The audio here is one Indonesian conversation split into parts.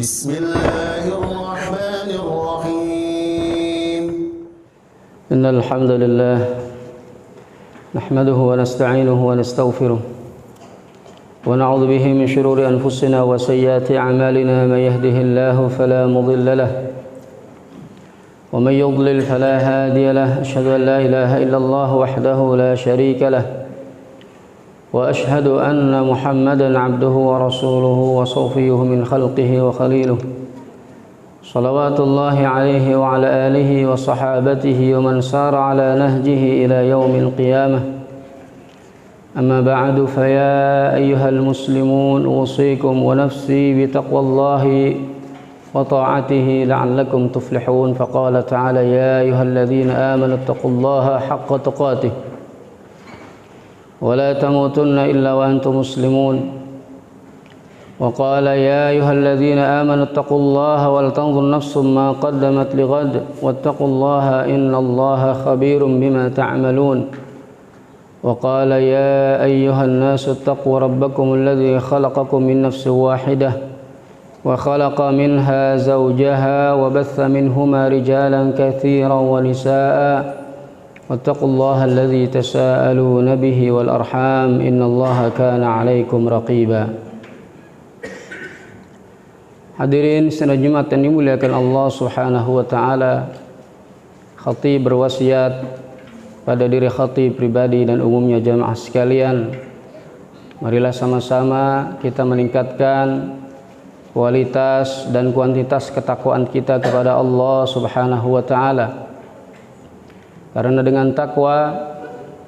بسم الله الرحمن الرحيم إن الحمد لله نحمده ونستعينه ونستغفره ونعوذ به من شرور أنفسنا وسيئات أعمالنا من يهده الله فلا مضل له ومن يضلل فلا هادي له أشهد أن لا إله إلا الله وحده لا شريك له وأشهد أن محمدا عبده ورسوله وصفيه من خلقه وخليله صلوات الله عليه وعلى آله وصحابته ومن سار على نهجه إلى يوم القيامة أما بعد فيا أيها المسلمون أوصيكم ونفسي بتقوى الله وطاعته لعلكم تفلحون فقال تعالى يا أيها الذين آمنوا اتقوا الله حق تقاته ولا تموتن إلا وأنتم مسلمون وقال يا أيها الذين آمنوا اتقوا الله ولتنظر نفس ما قدمت لغد واتقوا الله إن الله خبير بما تعملون وقال يا أيها الناس اتقوا ربكم الذي خلقكم من نفس واحدة وخلق منها زوجها وبث منهما رجالا كثيرا ونساء واتقوا الله الذي تساءلون به والأرحام إن الله كان عليكم رقيبا. Hadirin sidang Jumat yang dimuliakan Allah Subhanahu wa taala, khatib berwasiat pada diri khatib pribadi dan umumnya jamaah sekalian, marilah sama-sama kita meningkatkan kualitas dan kuantitas ketakwaan kita kepada Allah Subhanahu wa taala. Karena dengan takwa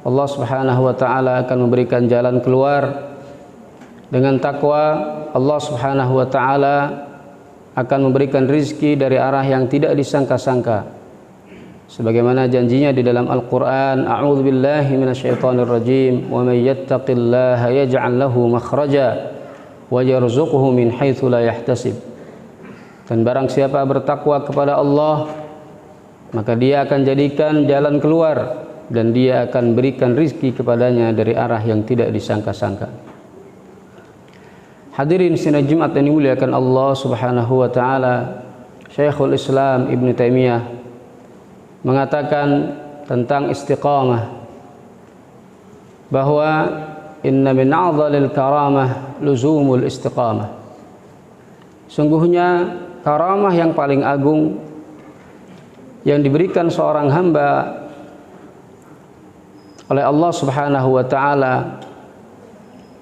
Allah Subhanahu wa taala akan memberikan jalan keluar. Dengan takwa Allah Subhanahu wa taala akan memberikan rizki dari arah yang tidak disangka-sangka. Sebagaimana janjinya di dalam Al-Qur'an, a'udzu billahi minasyaitonir rajim, wa may yattaqillaha yaj'al lahu makhraja wa yarzuqhu min haitsu la yahtasib. Dan barang siapa bertakwa kepada Allah, maka dia akan jadikan jalan keluar dan dia akan berikan rizki kepadanya dari arah yang tidak disangka-sangka. Hadirin sidang Jumat yang dimuliakan Allah Subhanahu wa taala, Syekhul Islam Ibnu Taimiyah mengatakan tentang istiqamah bahwa inna min a'dhalil karamah luzumul istiqamah. Sungguhnya karamah yang paling agung yang diberikan seorang hamba oleh Allah Subhanahu wa taala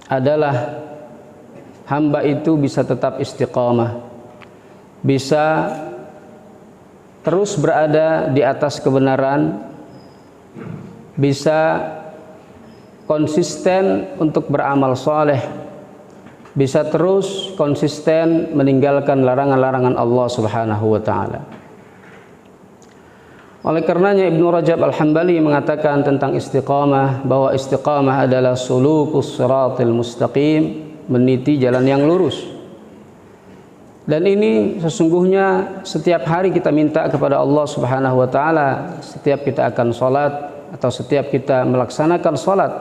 adalah hamba itu bisa tetap istiqamah, bisa terus berada di atas kebenaran, bisa konsisten untuk beramal soleh, bisa terus konsisten meninggalkan larangan-larangan Allah Subhanahu wa taala. Oleh karenanya Ibnu Rajab Al-Hambali mengatakan tentang istiqamah bahwa istiqamah adalah sulukus siratil mustaqim, meniti jalan yang lurus. Dan ini sesungguhnya setiap hari kita minta kepada Allah Subhanahu wa taala, setiap kita akan salat atau setiap kita melaksanakan salat.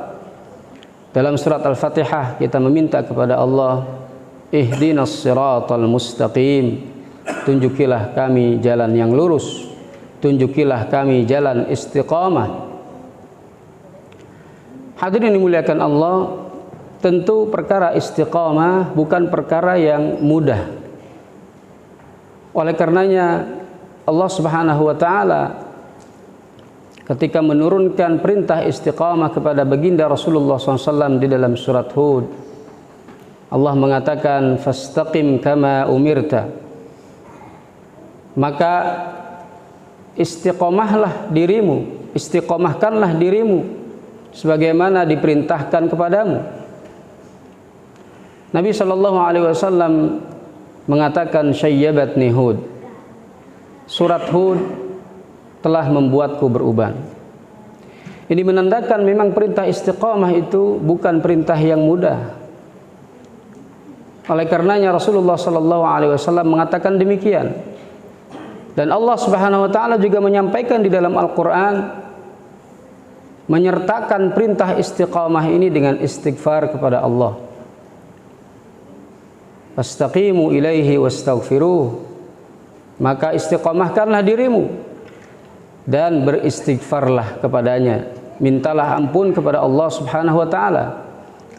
Dalam surat Al-Fatihah kita meminta kepada Allah, ihdinas siratal mustaqim, tunjukilah kami jalan yang lurus. Tunjukilah kami jalan istiqamah. Hadirin dimuliakan Allah, tentu perkara istiqamah bukan perkara yang mudah. Oleh karenanya Allah Subhanahu wa taala ketika menurunkan perintah istiqamah kepada baginda Rasulullah SAW di dalam surat Hud, Allah mengatakan fastaqim kama umirta, maka istiqomahlah dirimu, istiqomahkanlah dirimu sebagaimana diperintahkan kepadamu. Nabi sallallahu alaihi wasallam mengatakan syayyabatni Hud, surat Hud telah membuatku beruban. Ini menandakan memang perintah istiqamah itu bukan perintah yang mudah. Oleh karenanya Rasulullah sallallahu alaihi wasallam mengatakan demikian. Dan Allah Subhanahu wa taala juga menyampaikan di dalam Al-Qur'an menyertakan perintah istiqamah ini dengan istighfar kepada Allah. fastaqimu ilaihi wastaghfiruh, maka istiqamahkanlah dirimu dan beristighfarlah kepadanya, mintalah ampun kepada Allah Subhanahu wa taala,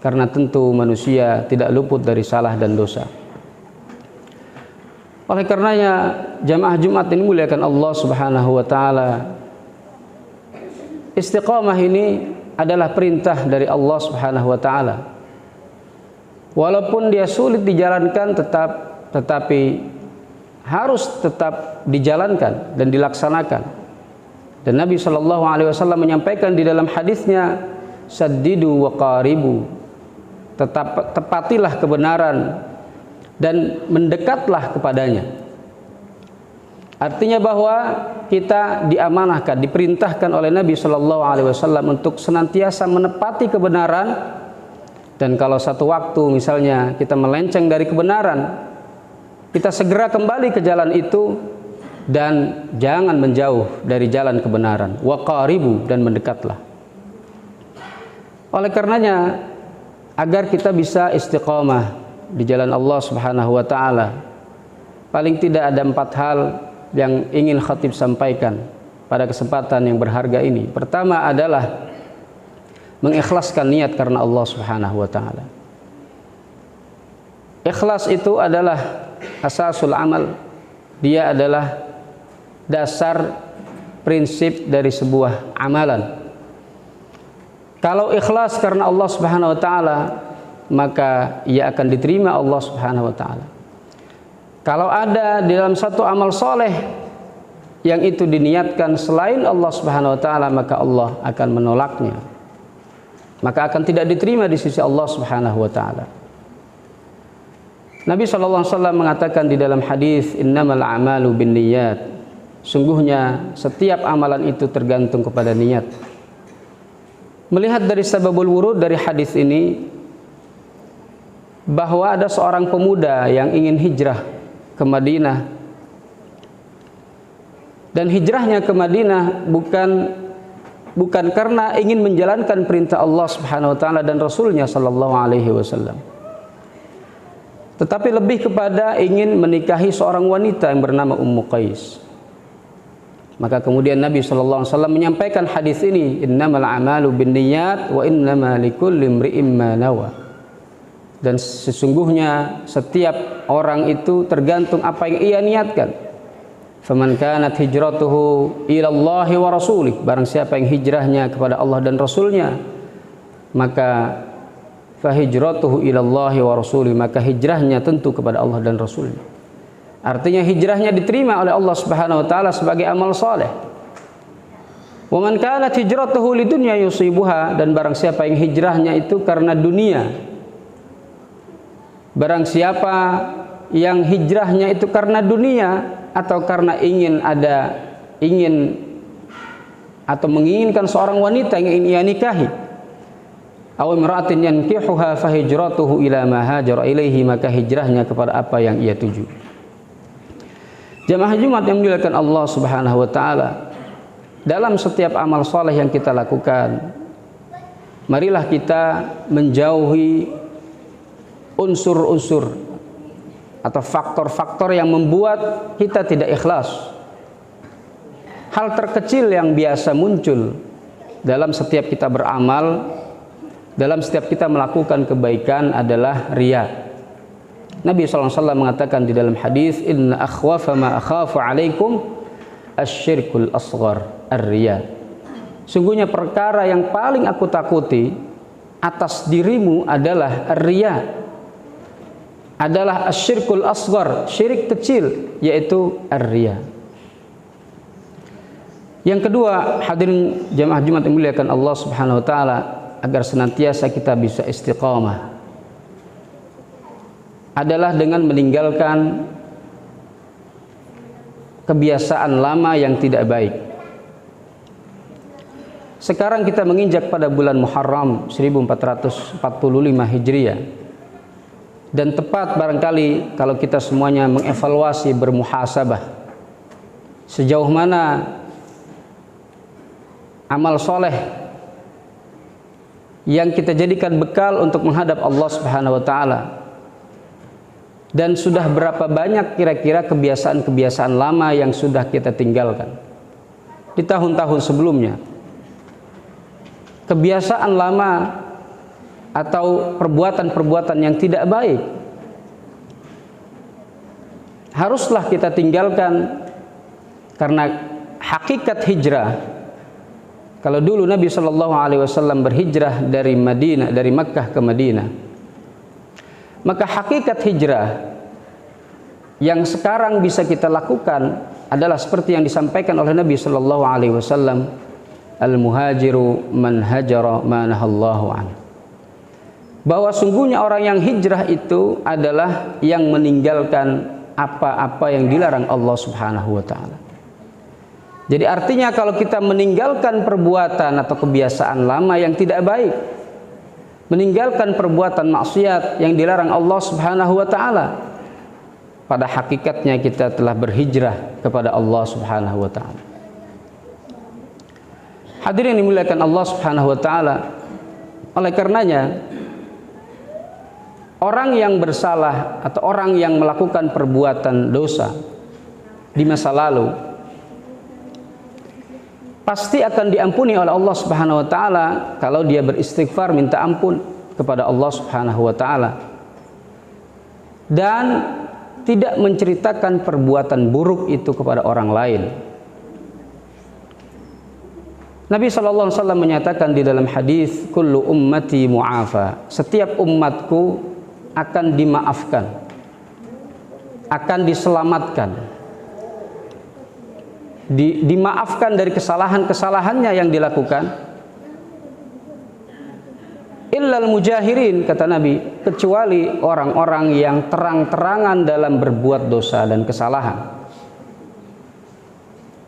karena tentu manusia tidak luput dari salah dan dosa. Oleh karenanya jamaah Jumat ini muliakan Allah Subhanahu wa taala, istiqamah ini adalah perintah dari Allah Subhanahu wa taala. Walaupun dia sulit dijalankan, tetapi harus tetap dijalankan dan dilaksanakan. Dan Nabi Shallallahu Alaihi Wasallam menyampaikan di dalam hadisnya, saddidu wa qaribu, tepatilah kebenaran dan mendekatlah kepadanya. Artinya bahwa kita diamanahkan, diperintahkan oleh Nabi Shallallahu Alaihi Wasallam untuk senantiasa menepati kebenaran, dan kalau satu waktu misalnya kita melenceng dari kebenaran, kita segera kembali ke jalan itu dan jangan menjauh dari jalan kebenaran. Wa qaribu, dan mendekatlah. Oleh karenanya, agar kita bisa istiqamah di jalan Allah Subhanahu wa taala, paling tidak ada 4 hal yang ingin khatib sampaikan pada kesempatan yang berharga ini. Pertama adalah mengikhlaskan niat karena Allah Subhanahu wa taala. Ikhlas itu adalah asasul amal. Dia adalah dasar prinsip dari sebuah amalan. Kalau ikhlas karena Allah Subhanahu wa taala, maka ia akan diterima Allah Subhanahu wa taala. Kalau ada di dalam satu amal soleh yang itu diniatkan selain Allah Subhanahu wa taala, maka Allah akan menolaknya. Maka akan tidak diterima di sisi Allah Subhanahu wa taala. Nabi sallallahu alaihi wasallam mengatakan di dalam hadis, innamal a'malu binniyat. Sungguhnya setiap amalan itu tergantung kepada niat. Melihat dari sababul wurud dari hadis ini, bahwa ada seorang pemuda yang ingin hijrah ke Madinah, dan hijrahnya ke Madinah bukan karena ingin menjalankan perintah Allah Subhanahu wa taala dan Rasulnya sallallahu alaihi wasallam, tetapi lebih kepada ingin menikahi seorang wanita yang bernama Ummu Qais. Maka kemudian Nabi sallallahu alaihi wasallam menyampaikan hadis ini, innamal a'malu binniyat wa innama likulli imri'in ma nawa. Dan sesungguhnya setiap orang itu tergantung apa yang ia niatkan. Faman kanat hijratuhu ila Allahi wa rasulih, barang siapa yang hijrahnya kepada Allah dan Rasulnya, maka fahijratuhu ila Allahi wa rasulih, maka hijrahnya tentu kepada Allah dan Rasulnya. Artinya hijrahnya diterima oleh Allah Subhanahu wa taala sebagai amal saleh. Wa man kanat hijratuhu lidunya yusibuha, dan barang siapa yang hijrahnya itu karena dunia, barang siapa yang hijrahnya itu karena dunia atau karena ingin atau menginginkan seorang wanita yang ingin ia nikahi, aw imra'atin yankihuha fahijratuhu ila ma hajara ilaihi, maka hijrahnya kepada apa yang ia tuju. Jamaah Jumat yang dimuliakan Allah Subhanahu wa taala, dalam setiap amal saleh yang kita lakukan, marilah kita menjauhi unsur-unsur atau faktor-faktor yang membuat kita tidak ikhlas. Hal terkecil yang biasa muncul dalam setiap kita beramal, dalam setiap kita melakukan kebaikan adalah riya. Nabi SAW mengatakan di dalam hadis, inna akhwafa ma akhafu alaikum asyirkul asghar ar-riya. Sungguhnya perkara yang paling aku takuti atas dirimu adalah ar-riya, adalah asyirkul asghar, syirik kecil, yaitu ar-riya. Yang kedua, hadirin jamaah Jumat yang dimuliakan Allah Subhanahu wa taala, agar senantiasa kita bisa istiqamah, adalah dengan meninggalkan kebiasaan lama yang tidak baik. Sekarang kita menginjak pada bulan Muharram 1445 Hijriah, dan tepat barangkali kalau kita semuanya mengevaluasi, bermuhasabah, sejauh mana amal soleh yang kita jadikan bekal untuk menghadap Allah Subhanahu wa taala Dan sudah berapa banyak kira-kira kebiasaan-kebiasaan lama yang sudah kita tinggalkan di tahun-tahun sebelumnya. Kebiasaan lama atau perbuatan-perbuatan yang tidak baik haruslah kita tinggalkan, karena hakikat hijrah. Kalau dulu Nabi Shallallahu Alaihi Wasallam berhijrah dari Makkah ke Madinah, maka hakikat hijrah yang sekarang bisa kita lakukan adalah seperti yang disampaikan oleh Nabi Shallallahu Alaihi Wasallam, al-muhajiru man hajara ma nahallahu anhu. Bahwa sungguhnya orang yang hijrah itu adalah yang meninggalkan apa-apa yang dilarang Allah Subhanahu wa taala. Jadi artinya kalau kita meninggalkan perbuatan atau kebiasaan lama yang tidak baik, meninggalkan perbuatan maksiat yang dilarang Allah Subhanahu wa taala, pada hakikatnya kita telah berhijrah kepada Allah Subhanahu wa taala. Hadirin dimuliakan Allah Subhanahu wa taala. Oleh karenanya, orang yang bersalah atau orang yang melakukan perbuatan dosa di masa lalu pasti akan diampuni oleh Allah Subhanahu wa taala kalau dia beristighfar, minta ampun kepada Allah Subhanahu wa taala, dan tidak menceritakan perbuatan buruk itu kepada orang lain. Nabi sallallahu alaihi wasallam menyatakan di dalam hadis, kullu ummati mu'afa, setiap umatku akan dimaafkan, akan diselamatkan, dimaafkan dari kesalahan-kesalahannya yang dilakukan, illal mujahirin, kata Nabi, kecuali orang-orang yang terang-terangan dalam berbuat dosa dan kesalahan.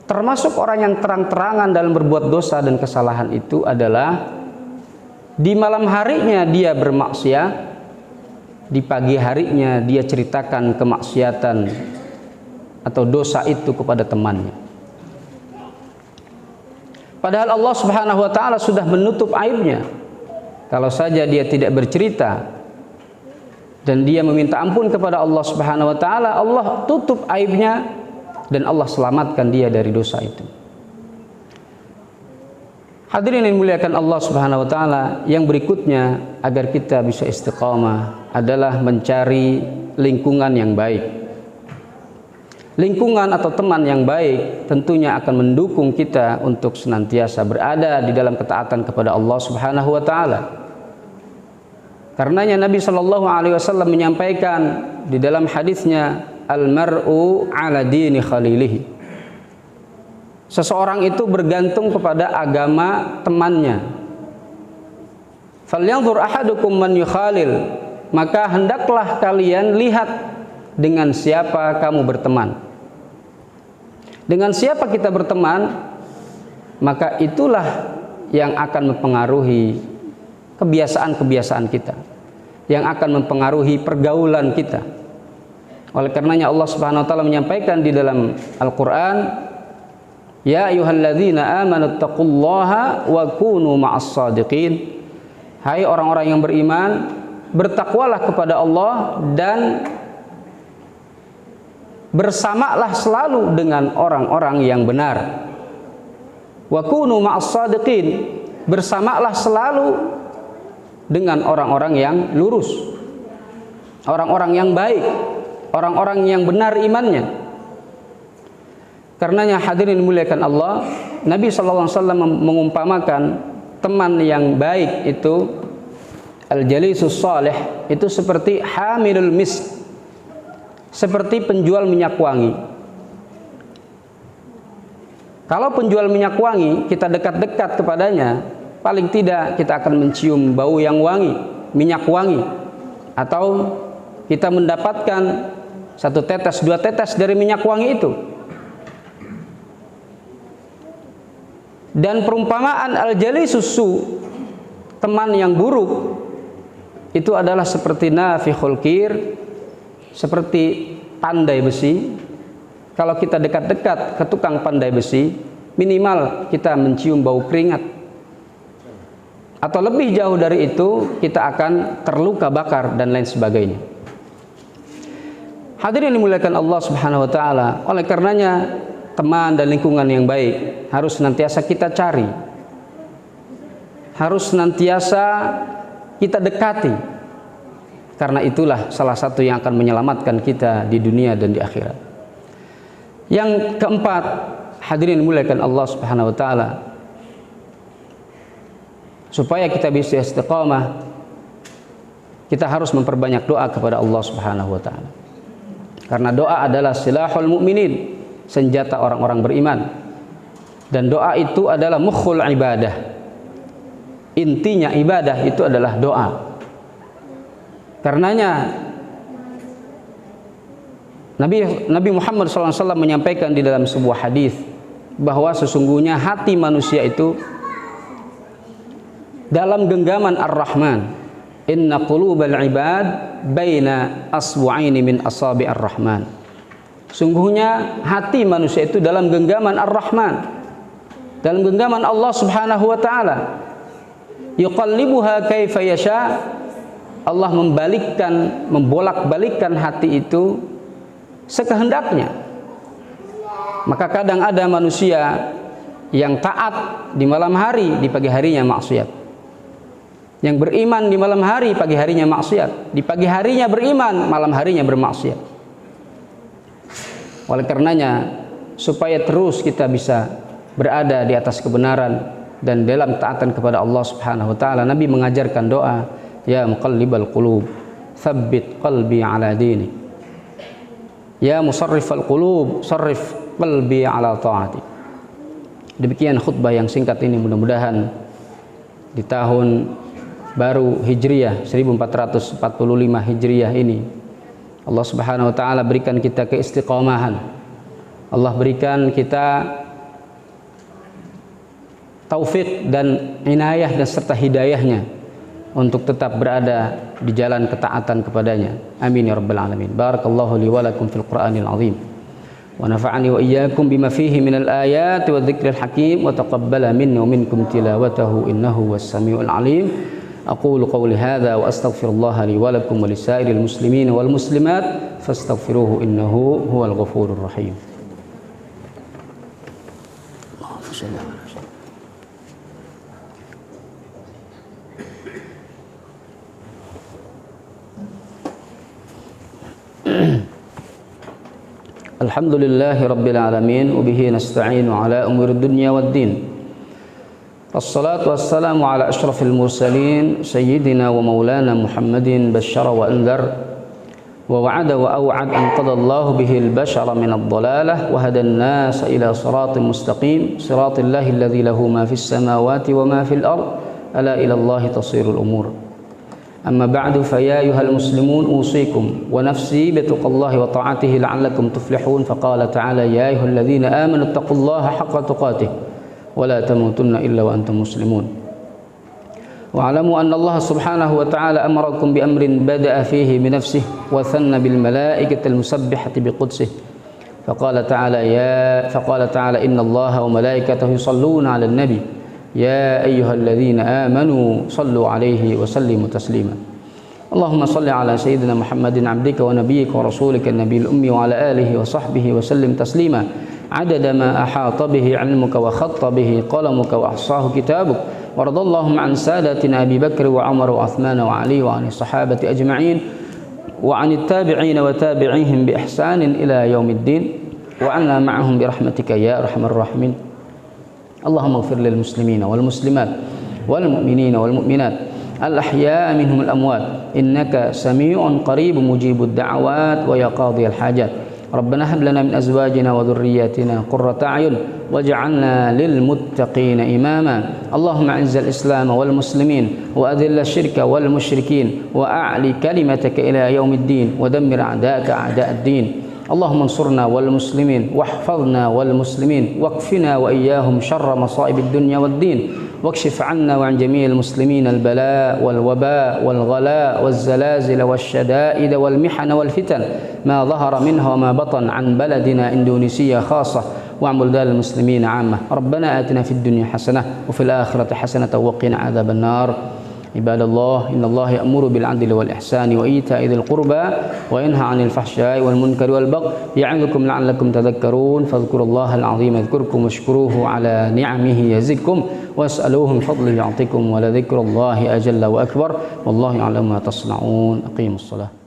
Termasuk orang yang terang-terangan dalam berbuat dosa dan kesalahan itu adalah di malam harinya dia bermaksiat, di pagi harinya dia ceritakan kemaksiatan atau dosa itu kepada temannya. Padahal Allah Subhanahu wa taala sudah menutup aibnya. Kalau saja dia tidak bercerita dan dia meminta ampun kepada Allah Subhanahu wa taala, Allah tutup aibnya dan Allah selamatkan dia dari dosa itu. Hadirin yang dimuliakan Allah Subhanahu wa taala, yang berikutnya agar kita bisa istiqamah adalah mencari lingkungan yang baik. Lingkungan atau teman yang baik tentunya akan mendukung kita untuk senantiasa berada di dalam ketaatan kepada Allah Subhanahu wa taala. Karenanya Nabi Shallallahu alaihi wasallam menyampaikan di dalam hadisnya, al-mar'u ala dini khalilihi. Seseorang itu bergantung kepada agama temannya. Falyanzur ahadukum man yukhalil, maka hendaklah kalian lihat dengan siapa kamu berteman. Dengan siapa kita berteman, maka itulah yang akan mempengaruhi kebiasaan-kebiasaan kita, yang akan mempengaruhi pergaulan kita. Oleh karenanya Allah Subhanahu wa taala menyampaikan di dalam Al-Qur'an, ya ayyuhalladzina amanu taqullaha wa kunu ma'as shadiqin. Hai orang-orang yang beriman, bertakwalah kepada Allah dan bersamalah selalu dengan orang-orang yang benar. Wa kunu ma'as shadiqin, bersamalah selalu dengan orang-orang yang lurus, orang-orang yang baik, orang-orang yang benar imannya. Karenanya hadirin dimuliakan Allah, Nabi sallallahu alaihi wasallam mengumpamakan teman yang baik itu, al-jalisus salih, itu seperti hamilul misk, seperti penjual minyak wangi. Kalau penjual minyak wangi kita dekat-dekat kepadanya, paling tidak kita akan mencium bau yang wangi, minyak wangi, atau kita mendapatkan satu tetes, dua tetes dari minyak wangi itu. Dan perumpamaan al-jalisus su, teman yang buruk, itu adalah seperti nafikhul kir, seperti pandai besi. Kalau kita dekat-dekat ke tukang pandai besi, minimal kita mencium bau keringat, atau lebih jauh dari itu kita akan terluka bakar dan lain sebagainya. Hadirin dimuliakan Allah Subhanahu wa taala, oleh karenanya teman dan lingkungan yang baik harus senantiasa kita cari. Harus senantiasa kita dekati. Karena itulah salah satu yang akan menyelamatkan kita di dunia dan di akhirat. Yang keempat, hadirin dimuliakan Allah Subhanahu wa taala, supaya kita bisa istiqamah, kita harus memperbanyak doa kepada Allah Subhanahu wa taala. Karena doa adalah silahul mukminin, senjata orang-orang beriman. Dan doa itu adalah mukhul ibadah. Intinya ibadah itu adalah doa. Karenanya Nabi Muhammad SAW menyampaikan di dalam sebuah hadis bahwa sesungguhnya hati manusia itu dalam genggaman Ar-Rahman. Inna qulubal ibad baina asbu'aini min asabi Ar-Rahman. Sungguhnya hati manusia itu dalam genggaman Ar-Rahman, dalam genggaman Allah Subhanahu wa taala. Yuqallibuha kaifa yasha. Allah membolak-balikkan hati itu sekehendaknya. Maka kadang ada manusia yang taat di malam hari, di pagi harinya maksiat. Yang beriman di malam hari, pagi harinya maksiat. Di pagi harinya beriman, malam harinya bermaksiat. Oleh karenanya, supaya terus kita bisa berada di atas kebenaran dan dalam taatan kepada Allah Subhanahu wa taala, Nabi mengajarkan doa, ya muqallibal qulub, tsabbit qalbi ala dini. Ya musarrifal qulub, sarrif qalbi ala taati. Demikian khutbah yang singkat ini, mudah-mudahan di tahun baru Hijriyah 1445 Hijriyah ini Allah Subhanahu wa taala berikan kita keistiqomahan. Allah berikan kita taufik dan inayah dan serta hidayahnya untuk tetap berada di jalan ketaatan kepadanya. Amin ya rabbal alamin. Barakallahu li wa lakum fil Qur'anil azim. Wa nafa'ani wa iyyakum bima fihi minal ayati wadh-dhikril hakim wa taqabbala minni wa minkum tilawatahu innahu was-sami'ul alim. Aqulu qawli hadza wa astaghfirullah li wa lakum wa lisairil muslimin wal muslimat fastaghfiruhu innahu huwal ghafurur rahim. Allahumma shalli ala Alhamdulillahi rabbil alamin wa bihi nasta'inu ala umuri dunya waddin. Wassalatu wassalamu ala asyrafil mursalin sayyidina wa maulana Muhammadin basyara wa anzar wa wa'ada wa aw'ad an qadallahu bihi al-bashara min ad-dhalalah wa hadan nasa ila siratin mustaqim siratillahi alladhi lahu ma fis samawati wa ma fil ard ala ila Allahi tasirul umur. أما بعد فيا أيها المسلمون أوصيكم ونفسي بتقى الله وطاعته لعلكم تفلحون فقال تعالى يا أيها الذين آمنوا اتقوا الله حق تقاته ولا تموتن إلا وأنتم مسلمون واعلموا أن الله سبحانه وتعالى أمركم بأمر بدأ فيه بنفسه وثنى بالملائكة المسبحة بقدسه فقال تعالى إن الله وملائكته يصلون على النبي يا أيها الذين آمنوا صلوا عليه وسلموا تسليما اللهم صل على سيدنا محمد عبدك ونبيك ورسولك النبي الأمي وعلى آله وصحبه وسلم تسليما عدد ما أحاط به علمك وخط به قلمك وأحصاه كتابك وارض اللهم عن سادتنا أبي بكر وعمر وعثمان وعلي وعن الصحابة أجمعين وعن التابعين وتابعيهم بإحسان إلى يوم الدين وعنا معهم برحمتك يا أرحم الراحمين اللهم اغفر للمسلمين والمسلمات والمؤمنين والمؤمنات الأحياء منهم الأموات إنك سميع قريب مجيب الدعوات ويا قاضي الحاجات ربنا هب لنا من أزواجنا وذرياتنا قرة أعين واجعلنا للمتقين إماما اللهم أعز الإسلام والمسلمين وأذل الشرك والمشركين وأعلي كلمتك إلى يوم الدين ودمر أعداءك أعداء الدين اللهم انصرنا والمسلمين واحفظنا والمسلمين واكفنا وإياهم شر مصائب الدنيا والدين واكشف عنا وعن جميع المسلمين البلاء والوباء والغلاء والزلازل والشدائد والمحن والفتن ما ظهر منها وما بطن عن بلدنا إندونيسيا خاصة وعن بلدان المسلمين عامة ربنا آتنا في الدنيا حسنة وفي الآخرة حسنة وقنا عذاب النار عباد الله إن الله يأمر بالعدل والإحسان وإيتاء ذي القربى وينهى عن الفحشاء والمنكر والبغي يعظكم لعلكم تذكرون فاذكروا الله العظيم يذكركم واشكروه على نعمه يزدكم واسألوه من فضله يعطكم ولذكر الله أجل وأكبر والله يعلم ما تصنعون أقيموا الصلاة